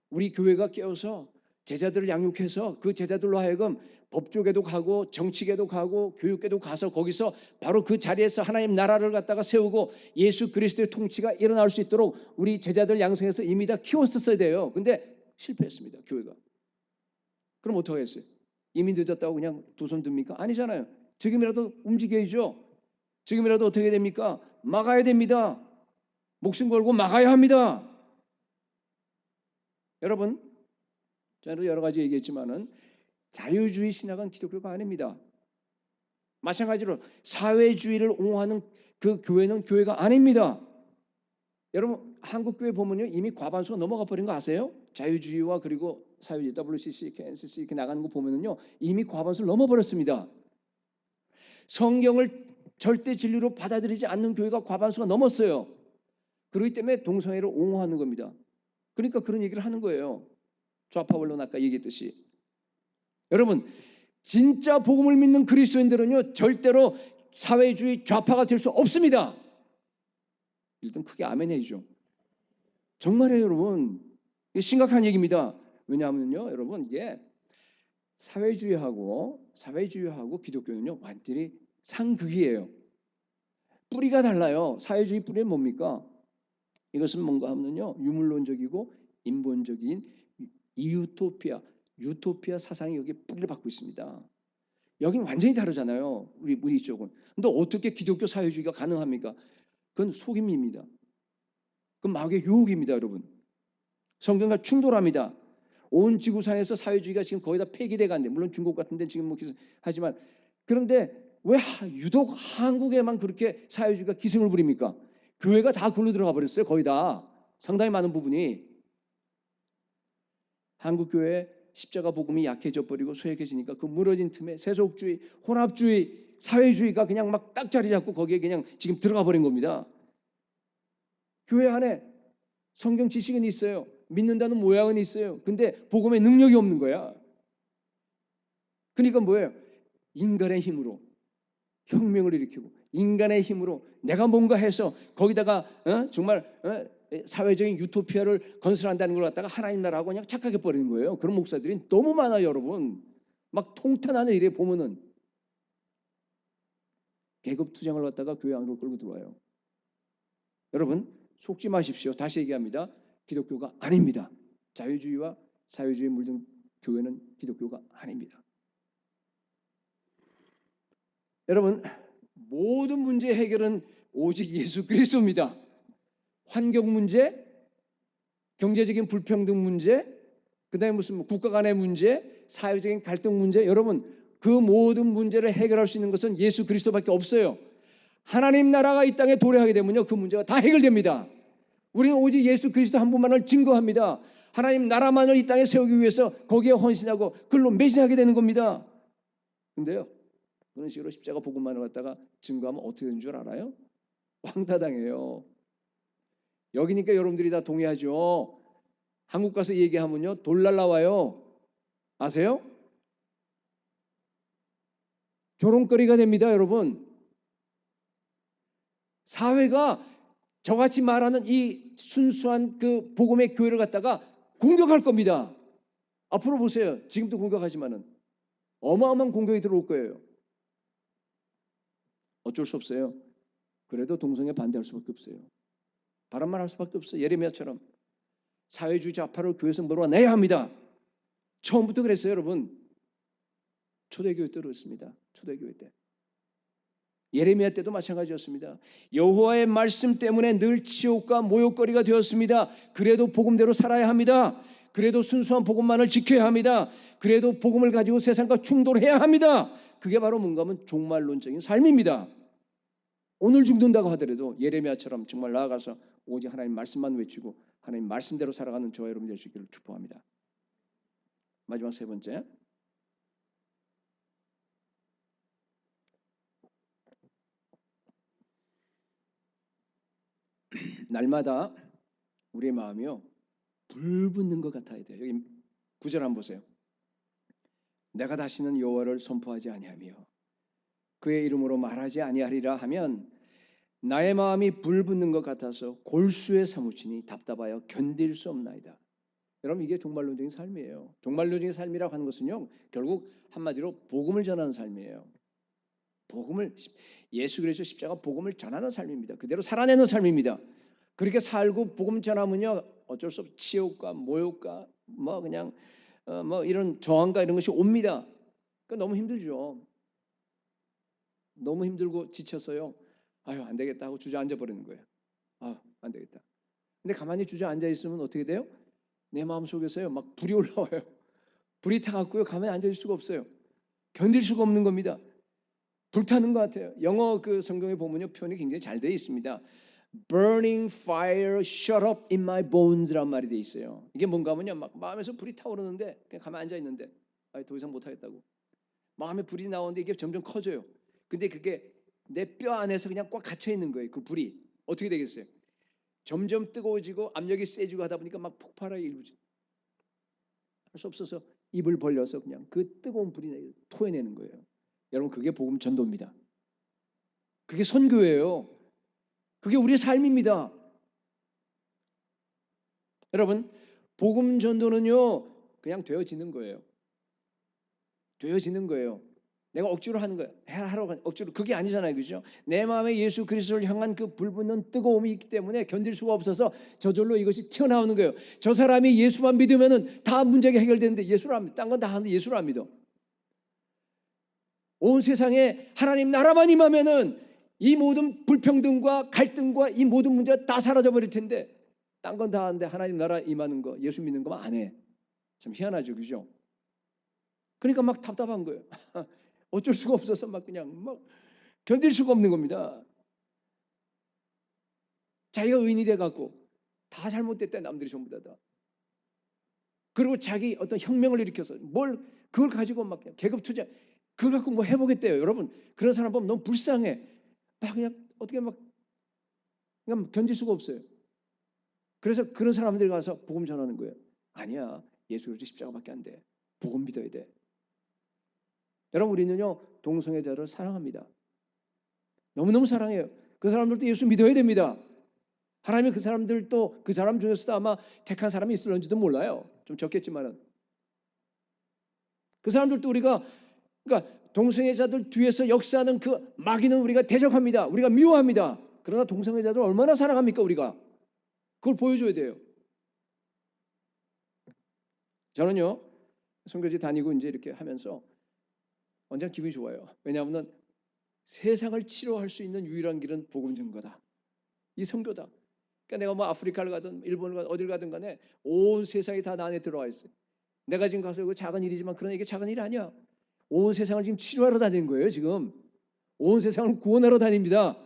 우리 교회가 깨어서 제자들을 양육해서 그 제자들로 하여금 법조계도 가고 정치계도 가고 교육계도 가서 거기서 바로 그 자리에서 하나님 나라를 갖다가 세우고 예수 그리스도의 통치가 일어날 수 있도록 우리 제자들 양성해서 이미 다 키웠었어야 돼요. 근데 실패했습니다. 교회가. 그럼 어떻게 했어요? 이미 늦었다고 그냥 두 손 듭니까? 아니잖아요. 지금이라도 움직여야죠. 지금이라도 어떻게 됩니까? 막아야 됩니다. 목숨 걸고 막아야 합니다. 여러분, 저는 여러 가지 얘기했지만은 자유주의 신학은 기독교가 아닙니다. 마찬가지로 사회주의를 옹호하는 그 교회는 교회가 아닙니다. 여러분 한국 교회 보면요 이미 과반수가 넘어가 버린 거 아세요? 자유주의와 그리고 사회주의 WCC, KNCC 이렇게 나가는 거 보면은요 이미 과반수를 넘어버렸습니다. 성경을 절대 진리로 받아들이지 않는 교회가 과반수가 넘었어요. 그렇기 때문에 동성애를 옹호하는 겁니다. 그러니까 그런 얘기를 하는 거예요. 좌파 원론 아까 얘기했듯이. 여러분 진짜 복음을 믿는 그리스도인들은요 절대로 사회주의 좌파가 될 수 없습니다. 일단 크게 아멘 해주죠. 정말이에요 여러분. 이게 심각한 얘기입니다. 왜냐하면요 여러분 이게 사회주의하고 기독교는요 완전히 상극이에요. 뿌리가 달라요. 사회주의 뿌리는 뭡니까? 이것은 뭔가 하면요 유물론적이고 인본적인 유토피아 사상이 여기 뿌리를 받고 있습니다. 여기는 완전히 다르잖아요. 우리 쪽은. 근데 어떻게 기독교 사회주의가 가능합니까? 그건 속임입니다. 그건 마귀의 유혹입니다, 여러분. 성경과 충돌합니다. 온 지구상에서 사회주의가 지금 거의 다 폐기돼 가는데 물론 중국 같은 데는 지금 뭐 하지만 그런데 왜 유독 한국에만 그렇게 사회주의가 기승을 부립니까? 교회가 다 굴러 들어가 버렸어요. 거의 다. 상당히 많은 부분이. 한국 교회 십자가 복음이 약해져 버리고 소액해지니까 그 무너진 틈에 세속주의, 혼합주의, 사회주의가 그냥 막 딱 자리 잡고 거기에 그냥 지금 들어가 버린 겁니다. 교회 안에 성경 지식은 있어요. 믿는다는 모양은 있어요. 근데 복음의 능력이 없는 거야. 그러니까 뭐예요? 인간의 힘으로 혁명을 일으키고 인간의 힘으로 내가 뭔가 해서 거기다가 정말 사회적인 유토피아를 건설한다는 걸 갖다가 하나님 나라하고 그냥 착각해 버리는 거예요. 그런 목사들이 너무 많아요, 여러분. 막 통탄하는 일에 보면은 계급 투쟁을 갖다가 교회 안으로 끌고 들어와요. 여러분 속지 마십시오. 다시 얘기합니다. 기독교가 아닙니다. 자유주의와 사회주의에 물든 교회는 기독교가 아닙니다. 여러분 모든 문제 해결은 오직 예수 그리스도입니다. 환경 문제, 경제적인 불평등 문제, 그다음에 무슨 국가 간의 문제, 사회적인 갈등 문제, 여러분 그 모든 문제를 해결할 수 있는 것은 예수 그리스도밖에 없어요. 하나님 나라가 이 땅에 도래하게 되면요 그 문제가 다 해결됩니다. 우리는 오직 예수 그리스도 한 분만을 증거합니다. 하나님 나라만을 이 땅에 세우기 위해서 거기에 헌신하고 그걸로 매진하게 되는 겁니다. 근데요 그런 식으로 십자가 복음만을 갖다가 증거하면 어떻게 되는 줄 알아요? 왕따당해요. 여기니까 여러분들이 다 동의하죠. 한국 가서 얘기하면요 돌 날라와요. 아세요? 조롱거리가 됩니다, 여러분. 사회가 저같이 말하는 이 순수한 그 복음의 교회를 갖다가 공격할 겁니다. 앞으로 보세요. 지금도 공격하지만은 어마어마한 공격이 들어올 거예요. 어쩔 수 없어요. 그래도 동성애 반대할 수밖에 없어요. 바람만 할 수밖에 없어요. 예레미야처럼 사회주의 좌파를 교회에서 몰아내야 합니다. 처음부터 그랬어요, 여러분. 초대교회 때로 했습니다. 초대교회 때. 예레미야 때도 마찬가지였습니다. 여호와의 말씀 때문에 늘 치욕과 모욕거리가 되었습니다. 그래도 복음대로 살아야 합니다. 그래도 순수한 복음만을 지켜야 합니다. 그래도 복음을 가지고 세상과 충돌해야 합니다. 그게 바로 뭔가 하면 종말론적인 삶입니다. 오늘 죽는다고 하더라도 예레미야처럼 정말 나아가서 오직 하나님 말씀만 외치고 하나님 말씀대로 살아가는 저와 여러분 될 수 있기를 축복합니다. 마지막 세 번째, 날마다 우리의 마음이요 불붙는 것 같아야 돼요. 여기 9절 한번 보세요. 내가 다시는 여호와를 선포하지 아니하며 그의 이름으로 말하지 아니하리라 하면 나의 마음이 불붙는 것 같아서 골수에 사무치니 답답하여 견딜 수 없나이다. 여러분 이게 종말론적인 삶이에요. 종말론적인 삶이라고 하는 것은요 결국 한마디로 복음을 전하는 삶이에요. 복음을 예수 그리스도 십자가 복음을 전하는 삶입니다. 그대로 살아내는 삶입니다. 그렇게 살고 복음 전하면요 어쩔 수 없이 치욕과 모욕과 뭐 그냥 뭐 이런 저항과 이런 것이 옵니다. 그러니까 너무 힘들죠. 너무 힘들고 지쳐서요. 아유 안 되겠다 하고 주저앉아 버리는 거예요. 아 안 되겠다. 근데 가만히 주저앉아 있으면 어떻게 돼요? 내 마음 속에서요 막 불이 올라와요. 불이 타갖고요 가만히 앉아 있을 수가 없어요. 견딜 수가 없는 겁니다. 불타는 것 같아요. 영어 그 성경에 보면요 표현이 굉장히 잘 되어 있습니다. Burning fire shut up in my bones란 말이 되어 있어요. 이게 뭔가 하면요 막 마음에서 불이 타오르는데 그냥 가만히 앉아 있는데 더 이상 못하겠다고 마음에 불이 나오는데 이게 점점 커져요. 근데 그게 내 뼈 안에서 그냥 꽉 갇혀 있는 거예요. 그 불이 어떻게 되겠어요? 점점 뜨거워지고 압력이 세지고 하다 보니까 막 폭발하기 일부죠. 할 수 없어서 입을 벌려서 그냥 그 뜨거운 불이 토해내는 거예요. 여러분 그게 복음 전도입니다. 그게 선교예요. 그게 우리의 삶입니다. 여러분 복음 전도는요 그냥 되어지는 거예요. 되어지는 거예요. 내가 억지로 하는 거예요. 하러 억지로 그게 아니잖아요, 그죠? 내 마음에 예수 그리스도를 향한 그 불붙는 뜨거움이 있기 때문에 견딜 수가 없어서 저절로 이것이 튀어나오는 거예요. 저 사람이 예수만 믿으면은 다 문제가 해결되는데 예수를 안 믿어. 딴 건 다 하는데 예수를 안 믿어. 온 세상에 하나님 나라만 임하면은 이 모든 불평등과 갈등과 이 모든 문제가 다 사라져 버릴 텐데 딴 건 다 하는데 하나님 나라 임하는 거, 예수 믿는 거만 안 해. 참 희한하죠, 그죠? 그러니까 막 답답한 거예요. 어쩔 수가 없어서 막 그냥 막 견딜 수가 없는 겁니다. 자기가 의인이 돼 갖고 다 잘못됐다 남들이 전부 다. 그리고 자기 어떤 혁명을 일으켜서 뭘 그걸 가지고 막 계급 투자 그걸 갖고 뭐 해보겠대요. 여러분 그런 사람 보면 너무 불쌍해. 막 그냥 어떻게 막 그냥 견딜 수가 없어요. 그래서 그런 사람들 가서 복음 전하는 거예요. 아니야 예수 그리스도 십자가밖에 안 돼. 복음 믿어야 돼. 여러분 우리는요 동성애자를 사랑합니다. 너무너무 사랑해요. 그 사람들도 예수 믿어야 됩니다. 하나님이 그 사람들도 그 사람 중에서도 아마 택한 사람이 있을런지도 몰라요. 좀 적겠지만은 그 사람들도 우리가 그러니까 동성애자들 뒤에서 역사하는 그 마귀는 우리가 대적합니다. 우리가 미워합니다. 그러나 동성애자들 얼마나 사랑합니까 우리가? 그걸 보여줘야 돼요. 저는요 선교지 다니고 이제 이렇게 하면서 완전 기분이 좋아요. 왜냐하면 세상을 치료할 수 있는 유일한 길은 복음 전거다. 이 선교다. 그러니까 내가 뭐 아프리카를 가든 일본을 가든 어딜 가든 간에 온 세상이 다 나 안에 들어와 있어요. 내가 지금 가서 이거 작은 일이지만 그러나 이게 작은 일이 아니야. 온 세상을 지금 치료하러 다니는 거예요. 지금 온 세상을 구원하러 다닙니다.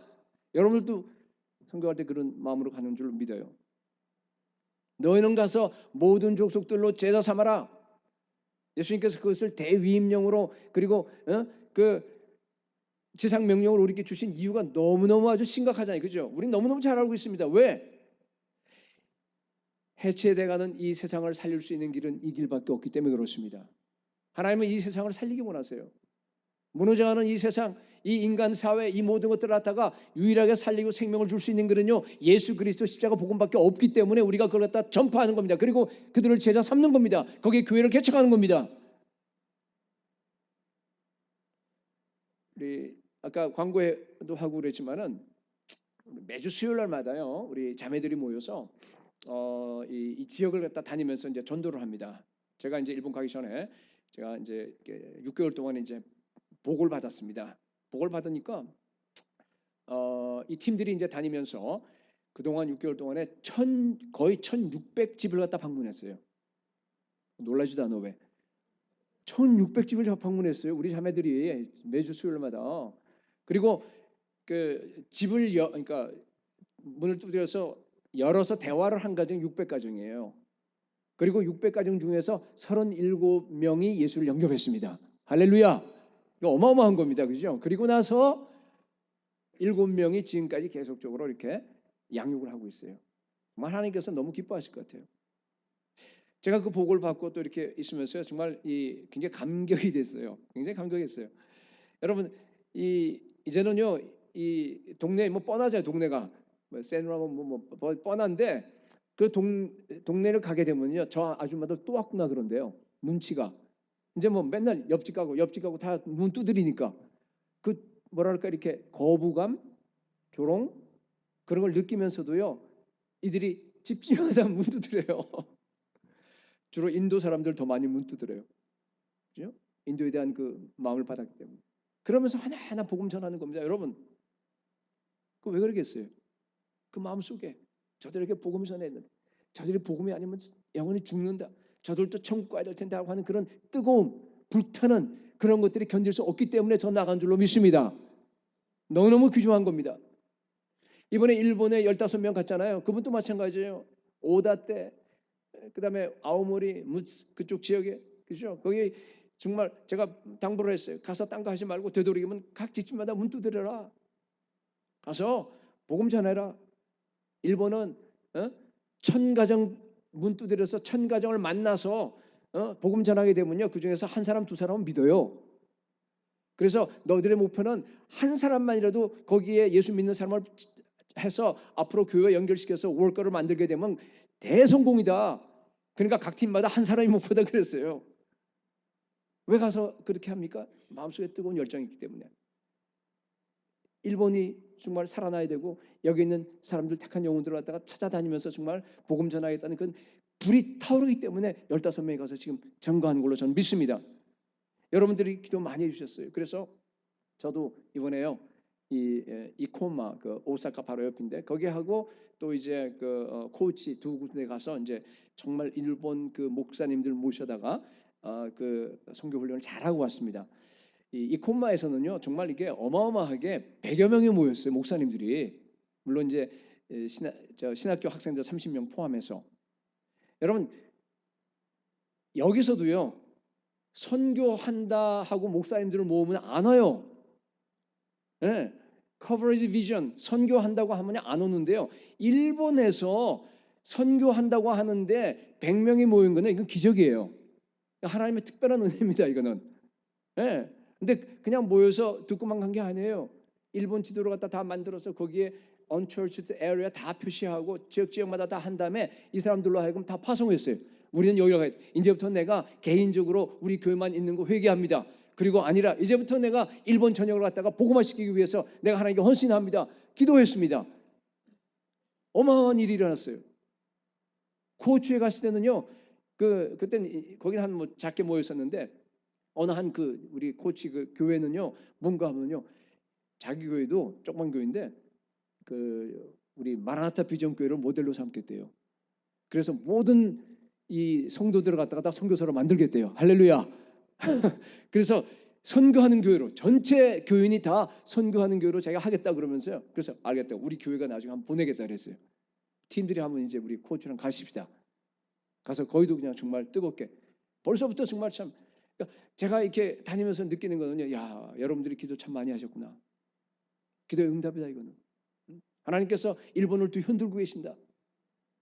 여러분들도 선교할 때 그런 마음으로 가는 줄 믿어요. 너희는 가서 모든 족속들로 제자 삼아라. 예수님께서 그것을 대위임령으로 그리고 그 지상 명령을 우리에게 주신 이유가 너무너무 아주 심각하잖아요. 그죠? 우린 너무너무 잘 알고 있습니다. 왜? 해체돼가는 이 세상을 살릴 수 있는 길은 이 길밖에 없기 때문에 그렇습니다. 하나님은 이 세상을 살리기 원하세요. 무너져가는 이 세상, 이 인간 사회, 이 모든 것들을 갖다가 유일하게 살리고 생명을 줄 수 있는 길은요 예수 그리스도 십자가 복음밖에 없기 때문에 우리가 그걸 갖다 전파하는 겁니다. 그리고 그들을 제자 삼는 겁니다. 거기에 교회를 개척하는 겁니다. 우리 아까 광고에도 하고 그랬지만은 매주 수요일 날마다요 우리 자매들이 모여서 이 지역을 갖다 다니면서 이제 전도를 합니다. 제가 이제 일본 가기 전에 제가 이제 6개월 동안 이제 복을 받았습니다. 복을 받으니까 이 팀들이 이제 다니면서 그동안 6개월 동안에 거의 1,600집을 갖다 방문했어요. 놀라지도 않아 왜? 1,600집을 방문했어요. 우리 자매들이 매주 수요일마다. 그리고 그 집을 그러니까 문을 두드려서 열어서 대화를 한 가정이 600가정이에요. 그리고 600가정 중에서 37명이 예수를 영접했습니다. 할렐루야. 이거 어마어마한 겁니다. 그죠? 그리고 나서 7명이 지금까지 계속적으로 이렇게 양육을 하고 있어요. 정말 하나님께서 너무 기뻐하실 것 같아요. 제가 그 보고를 받고 또 이렇게 있으면서요. 정말 굉장히 감격이 됐어요. 굉장히 감격했어요. 여러분 이제는요. 이 동네 뭐 뻔하잖아요. 동네가 뭐 세누라면 뭐 뻔한데 그 동네를 가게 되면요. 저 아줌마들 또 왔구나 그런데요. 눈치가 이제 뭐 맨날 옆집 가고 다 문 두드리니까 그 뭐랄까 이렇게 거부감, 조롱 그런 걸 느끼면서도요. 이들이 집집마다 문 두드려요. 주로 인도 사람들 더 많이 문 두드려요. 그죠? 인도에 대한 그 마음을 받았기 때문에. 그러면서 하나하나 복음 전하는 겁니다. 여러분, 그 왜 그러겠어요? 그 마음 속에 저들에게 복음을 전했는데 저들이 복음이 아니면 영원히 죽는다. 저들도 천국 가야 될 텐데 하고 하는 그런 뜨거움, 불타는 그런 것들이 견딜 수 없기 때문에 저 나간 줄로 믿습니다. 너무너무 귀중한 겁니다. 이번에 일본에 15명 갔잖아요. 그분도 마찬가지예요. 오다 때 그다음에 아오모리 그쪽 지역에 그죠? 거기 정말 제가 당부를 했어요. 가서 딴 거 하지 말고 되도록이면 각 집집마다 문 두드려라. 가서 복음 전해라. 일본은 1,000가정 문 두드려서 1,000가정을 만나서 복음 전하게 되면요. 그 중에서 한 사람 두 사람은 믿어요. 그래서 너희들의 목표는 한 사람만이라도 거기에 예수 믿는 사람을 해서 앞으로 교회 연결시켜서 월거를 만들게 되면 대성공이다. 그러니까 각 팀마다 한 사람이 목표다 그랬어요. 왜 가서 그렇게 합니까? 마음속에 뜨거운 열정이 있기 때문에. 일본이 정말 살아나야 되고 여기 있는 사람들 택한 영혼들을 갖다가 찾아다니면서 정말 복음 전하겠다는 그 불이 타오르기 때문에 15명이 가서 지금 증거하는 걸로 저는 믿습니다. 여러분들이 기도 많이 해주셨어요. 그래서 저도 이번에요 이코마 그 오사카 바로 옆인데 거기 하고 또 이제 그 코우치 두 군데 가서 이제 정말 일본 그 목사님들 모셔다가 그 선교 훈련을 잘하고 왔습니다. 이 콤마에서는요 정말 이게 어마어마하게 100여 명이 모였어요. 목사님들이 물론 이제 신학교 학생들 30명 포함해서 여러분 여기서도요 선교한다 하고 목사님들을 모으면 안 와요. 네. 커버리지 비전 선교한다고 하면 안 오는데요. 일본에서 선교한다고 하는데 100명이 모인 거는 이건 기적이에요. 하나님의 특별한 은혜입니다. 이거는. 예. 근데 그냥 모여서 듣고만 간 게 아니에요. 일본 지도를 갖다 다 만들어서 거기에 unchurched area 다 표시하고 지역마다 다 한 다음에 이 사람들로 하여금 다 파송했어요. 우리는 여기가 이제부터 내가 개인적으로 우리 교회만 있는 거 회개합니다. 그리고 아니라 이제부터 내가 일본 전역을 갖다가 복음화 시키기 위해서 내가 하나님께 헌신합니다. 기도했습니다. 어마어마한 일이 일어났어요. 코치에 갔을 때는요. 그때는 거기는 한 뭐 작게 모였었는데 어느 한 그 우리 코치 그 교회는요. 뭔가 하면요. 자기 교회도 조그만 교회인데 그 우리 마라나타 비전 교회를 모델로 삼겠대요. 그래서 모든 이 성도들을 갖다가 다 선교사로 만들겠대요. 할렐루야. 그래서 선교하는 교회로 전체 교인이 다 선교하는 교회로 자기가 하겠다 그러면서요. 그래서 알겠다. 우리 교회가 나중에 한번 보내겠다 그랬어요. 팀들이 한번 이제 우리 코치랑 가십시다. 가서 거기도 그냥 정말 뜨겁게 벌써부터 정말 참 그러니까 제가 이렇게 다니면서 느끼는 거는요. 야, 여러분들이 기도 참 많이 하셨구나. 기도의 응답이다 이거는. 하나님께서 일본을 또 흔들고 계신다.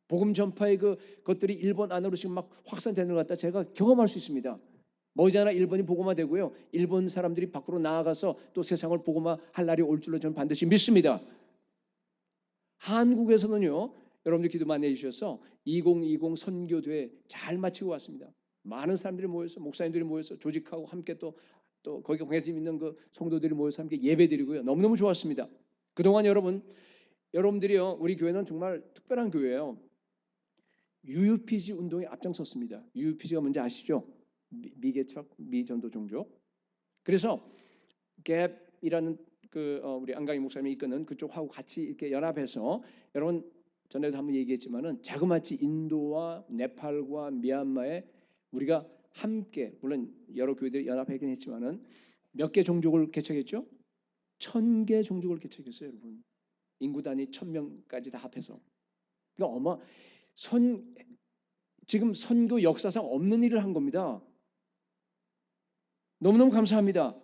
복음 전파의 것들이 일본 안으로 지금 막 확산되는 것 같다. 제가 경험할 수 있습니다. 머지않아 일본이 복음화되고요. 일본 사람들이 밖으로 나아가서 또 세상을 복음화할 날이 올 줄로 저는 반드시 믿습니다. 한국에서는요. 여러분들 기도 많이 해주셔서 2020 선교대회 잘 마치고 왔습니다. 많은 사람들이 모여서 목사님들이 모여서 조직하고 함께 또 거기 관심 있는 그 성도들이 모여서 함께 예배드리고요. 너무너무 좋았습니다. 그동안 여러분들이요. 우리 교회는 정말 특별한 교회예요. UUPG 운동에 앞장섰습니다. UUPG가 뭔지 아시죠? 미개척 미전도 종족. 그래서 갭이라는 우리 안강희 목사님이 이끄는 그쪽하고 같이 이렇게 연합해서 여러분 전에도 한번 얘기했지만은 자그마치 인도와 네팔과 미얀마에 우리가 함께 물론 여러 교회들이 연합하긴 했지만은 몇 개 종족을 개척했죠? 1,000개 종족을 개척했어요, 여러분. 인구 단위 1,000명까지 다 합해서. 그러니까 지금 선교 역사상 없는 일을 한 겁니다. 너무너무 감사합니다.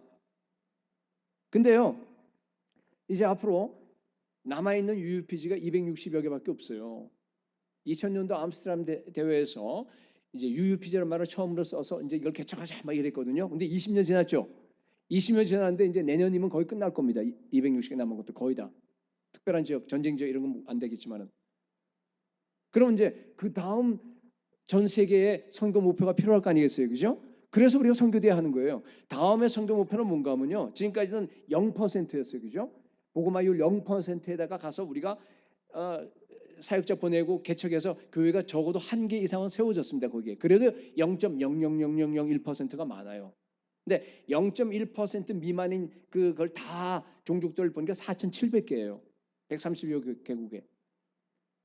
근데요, 이제 앞으로 남아있는 UUPG가 260여 개밖에 없어요. 2000년도 암스테르담 대회에서 이제 UUPG라는 말을 처음으로 써서 이제 이걸 개척하자 막 이랬거든요. 근데 20년 지났죠. 20년 지났는데 이제 내년이면 거의 끝날 겁니다. 260개 남은 것도 거의 다. 특별한 지역, 전쟁 지역 이런 건 안 되겠지만은. 그럼 이제 그 다음 전 세계의 선교 목표가 필요할 거 아니겠어요, 그죠? 그래서 우리가 선교대회 하는 거예요. 다음에 선교 목표는 뭔가 하면요. 지금까지는 0%였어요, 그죠? 복음화율 0%에다가 가서 우리가 사역자 보내고 개척해서 교회가 적어도 1개 이상은 세워졌습니다, 거기에. 그래도 0.00001%가 많아요. 근데 0.1% 미만인 그걸 다 종족들 보니까 4,700개예요. 130여 개국에.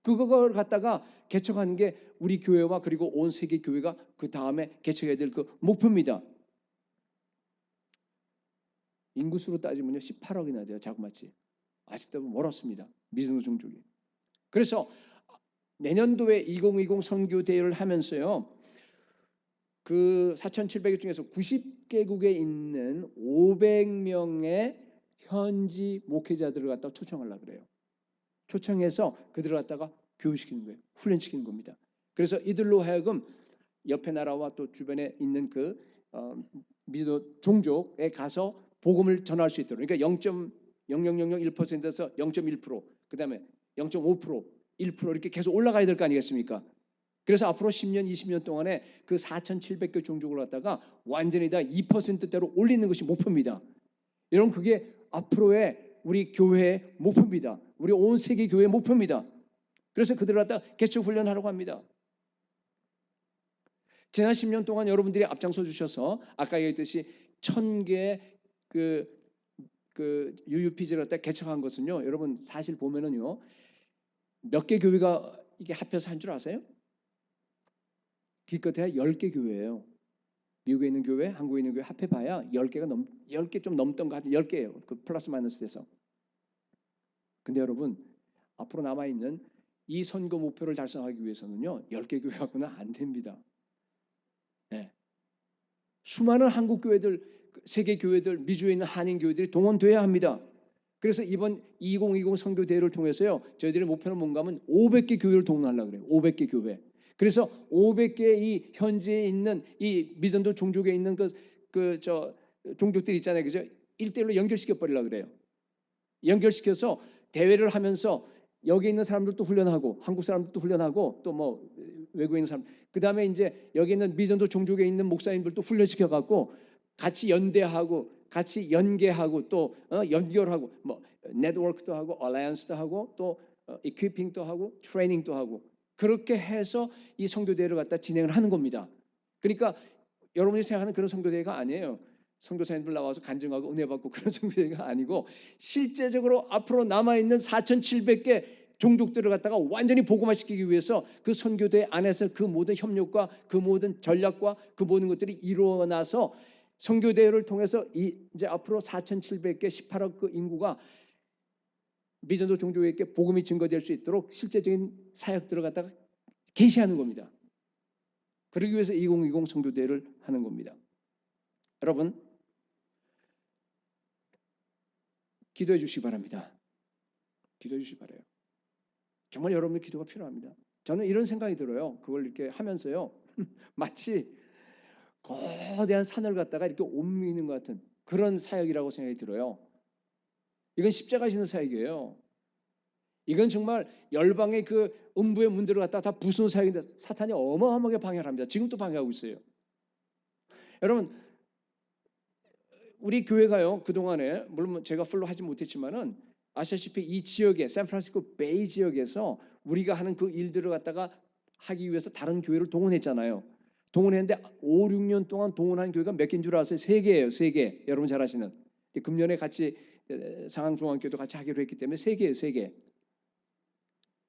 그걸 갖다가 개척하는 게 우리 교회와 그리고 온 세계 교회가 그 다음에 개척해야 될 그 목표입니다. 인구수로 따지면요 18억이나 돼요, 자그마치. 아직도 멀었습니다, 미성도 종족이. 그래서 내년도에 2020 선교 대회를 하면서요, 그 4,700개 중에서 90개국에 있는 500명의 현지 목회자들을 갖다 초청하려고 그래요. 초청해서 그들을 갖다가 교육시키는 거예요. 훈련시키는 겁니다. 그래서 이들로 하여금 옆에 나라와 또 주변에 있는 그 미도 종족에 가서 복음을 전할 수 있도록. 그러니까 0.00001%에서 0.1%, 그다음에 0.5%, 1% 이렇게 계속 올라가야 될 거 아니겠습니까? 그래서 앞으로 10년, 20년 동안에 그 4,700개 종족을 갖다가 완전히 다 2%대로 올리는 것이 목표입니다. 여러분, 그게 앞으로의 우리 교회의 목표입니다. 우리 온 세계 교회의 목표입니다. 그래서 그들을 갖다가 개척 훈련하라고 합니다. 지난 10년 동안 여러분들이 앞장서 주셔서 아까 얘기했듯이 1,000개의 그 UUPG를 갖다 개척한 것은요, 여러분 사실 보면은요, 몇 개 교회가 이게 합해서 한 줄 아세요? 기껏해야 10개 교회예요. 미국에 있는 교회, 한국에 있는 교회 합해봐야 10개 좀 넘던 거 같은 10개예요. 그 플러스 마이너스 돼서. 근데 여러분, 앞으로 남아있는 이 선거 목표를 달성하기 위해서는요, 10개 교회 갖고는 안 됩니다. 네. 수많은 한국 교회들, 세계 교회들, 미주에 있는 한인 교회들이 동원돼야 합니다. 그래서 이번 2020 선교 대회를 통해서요, 저희들의 목표는 뭔가 하면 500개 교회를 동원하려고 그래요. 500개 교회. 그래서 500개 이 현지에 있는 이 미전도 종족에 있는 종족들 있잖아요, 그죠? 1대1로 연결시켜 버리려고 그래요. 연결시켜서 대회를 하면서 여기 있는 사람들도 훈련하고 한국 사람들도 훈련하고 또 뭐 외국에 있는 사람, 그 다음에 이제 여기 있는 미전도 종족에 있는 목사님들도 훈련시켜 갖고 같이 연대하고 같이 연계하고 또 연결하고 뭐 네트워크도 하고 얼라이언스도 하고 또 이퀴핑도 하고 트레이닝도 하고 그렇게 해서 이 선교대회를 갖다 진행을 하는 겁니다. 그러니까 여러분이 생각하는 그런 선교대회가 아니에요. 선교사님들 나와서 간증하고 은혜 받고 그런 선교대회가 아니고 실제적으로 앞으로 남아있는 4,700개 종족들을 갖다가 완전히 복음화시키기 위해서 그 선교대 안에서 그 모든 협력과 그 모든 전략과 그 모든 것들이 이루어나서 선교대회를 통해서 이제 앞으로 4,700개 18억 그 인구가 미전도 종족에게 복음이 증거될 수 있도록 실제적인 사역들을 갖다가 계시하는 겁니다. 그러기 위해서 2020 선교대회를 하는 겁니다. 여러분, 기도해 주시기 바랍니다. 기도해 주시기 바라요. 정말 여러분의 기도가 필요합니다. 저는 이런 생각이 들어요. 그걸 이렇게 하면서요, 마치 거대한 산을 갖다가 이렇게 옮기는 것 같은 그런 사역이라고 생각이 들어요. 이건 십자가 지는 사역이에요. 이건 정말 열방의 그 음부의 문들을 갖다가 다 부수는 사역인데 사탄이 어마어마하게 방해를 합니다. 지금도 방해하고 있어요. 여러분, 우리 교회가요, 그동안에 물론 제가 풀로 하지 못했지만은 아시다시피 이 지역에 샌프란시스코 베이 지역에서 우리가 하는 그 일들을 갖다가 하기 위해서 다른 교회를 동원했잖아요. 동원했는데 5, 6년 동안 동원한 교회가 몇 개인 줄 아세요? 3개예요. 3개. 여러분 잘 아시는. 금년에 같이 상황중앙교회도 같이 하기로 했기 때문에 3개예요. 3개.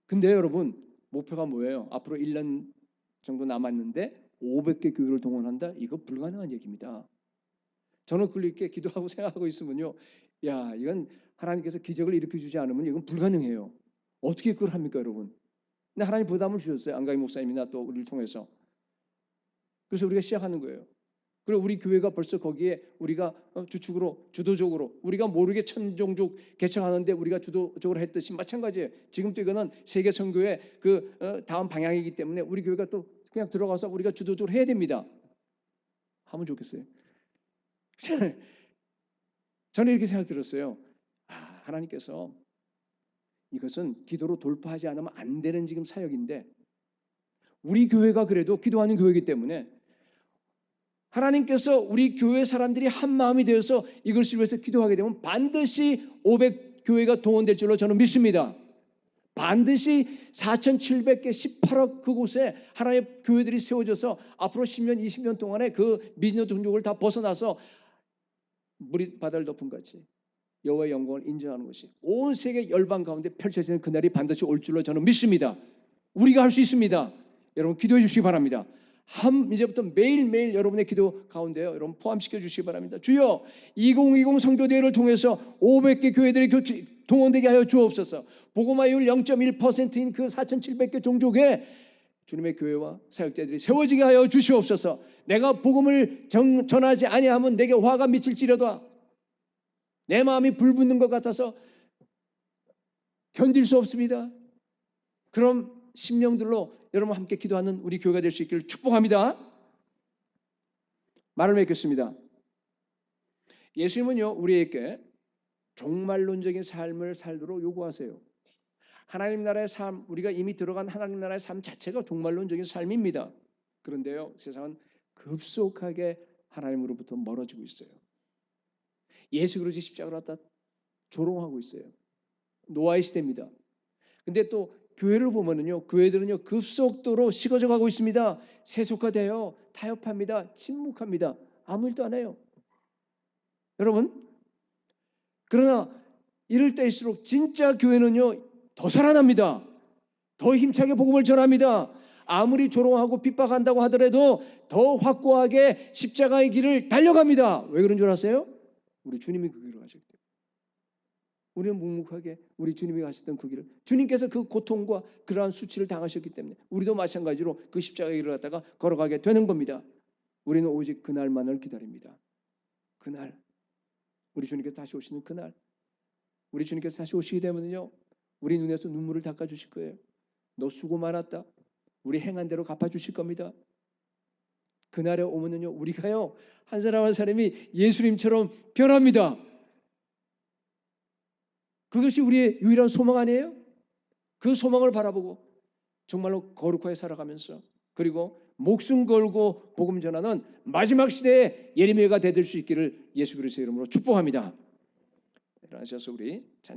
근데 여러분 목표가 뭐예요? 앞으로 1년 정도 남았는데 500개 교회를 동원한다? 이거 불가능한 얘기입니다. 저는 그걸 이렇게 기도하고 생각하고 있으면요, 야, 이건 하나님께서 기적을 일으켜 주지 않으면 이건 불가능해요. 어떻게 그걸 합니까, 여러분? 근데 하나님 부담을 주셨어요. 안가희 목사님이나 또 우리를 통해서. 그래서 우리가 시작하는 거예요. 그리고 우리 교회가 벌써 거기에 우리가 주축으로 주도적으로 우리가 모르게 천종족 개척하는데 우리가 주도적으로 했듯이 마찬가지예요. 지금 또 이거는 세계 선교의 그 다음 방향이기 때문에 우리 교회가 또 그냥 들어가서 우리가 주도적으로 해야 됩니다. 하면 좋겠어요. 저는 이렇게 생각 들었어요. 하나님께서 이것은 기도로 돌파하지 않으면 안 되는 지금 사역인데 우리 교회가 그래도 기도하는 교회이기 때문에 하나님께서 우리 교회 사람들이 한 마음이 되어서 이것을 위해서 기도하게 되면 반드시 500교회가 동원될 줄로 저는 믿습니다. 반드시 4,700개 18억 그곳에 하나님의 교회들이 세워져서 앞으로 10년 20년 동안에 그 미녀 종족을 다 벗어나서 물이 바다를 덮은 같이 여호와의 영광을 인정하는 것이 온 세계 열방 가운데 펼쳐지는 그날이 반드시 올 줄로 저는 믿습니다. 우리가 할 수 있습니다. 여러분 기도해 주시기 바랍니다. 이제부터 매일매일 여러분의 기도 가운데요, 여러분 포함시켜 주시기 바랍니다. 주여 2020 선교대회를 통해서 500개 교회들이 동원되게 하여 주옵소서. 복음화율 0.1%인 그 4,700개 종족에 주님의 교회와 사역자들이 세워지게 하여 주시옵소서. 내가 복음을 전하지 아니하면 내게 화가 미칠지라도 내 마음이 불붙는 것 같아서 견딜 수 없습니다. 그럼 심령들로 여러분 함께 기도하는 우리 교회가 될 수 있기를 축복합니다. 말을 맺겠습니다. 예수님은요, 우리에게 종말론적인 삶을 살도록 요구하세요. 하나님 나라의 삶, 우리가 이미 들어간 하나님 나라의 삶 자체가 종말론적인 삶입니다. 그런데요, 세상은 급속하게 하나님으로부터 멀어지고 있어요. 예수 그리스도 십자가를 갖다 조롱하고 있어요. 노아의 시대입니다. 근데 또 교회를 보면은요, 교회들은요 급속도로 식어져 가고 있습니다. 세속화돼요, 타협합니다, 침묵합니다, 아무 일도 안 해요. 여러분, 그러나 이럴 때일수록 진짜 교회는요 더 살아납니다. 더 힘차게 복음을 전합니다. 아무리 조롱하고 핍박한다고 하더라도 더 확고하게 십자가의 길을 달려갑니다. 왜 그런 줄 아세요? 우리 주님이 그 길을 가셨기 때문에. 우리는 묵묵하게 우리 주님이 가셨던 그 길을, 주님께서 그 고통과 그러한 수치를 당하셨기 때문에 우리도 마찬가지로 그 십자가의 길을 갖다가 걸어가게 되는 겁니다. 우리는 오직 그날만을 기다립니다. 그날, 우리 주님께서 다시 오시는 그날, 우리 주님께서 다시 오시게 되면요 우리 눈에서 눈물을 닦아주실 거예요. 너 수고 많았다, 우리 행한 대로 갚아주실 겁니다. 그날에 오면은요 우리가요 한 사람 한 사람이 예수님처럼 변합니다. 그것이 우리의 유일한 소망 아니에요? 그 소망을 바라보고 정말로 거룩하게 살아가면서, 그리고 목숨 걸고 복음 전하는 마지막 시대의 예레미야가 되실 수 있기를 예수 그리스도의 이름으로 축복합니다. 일어나셔서 우리 찬양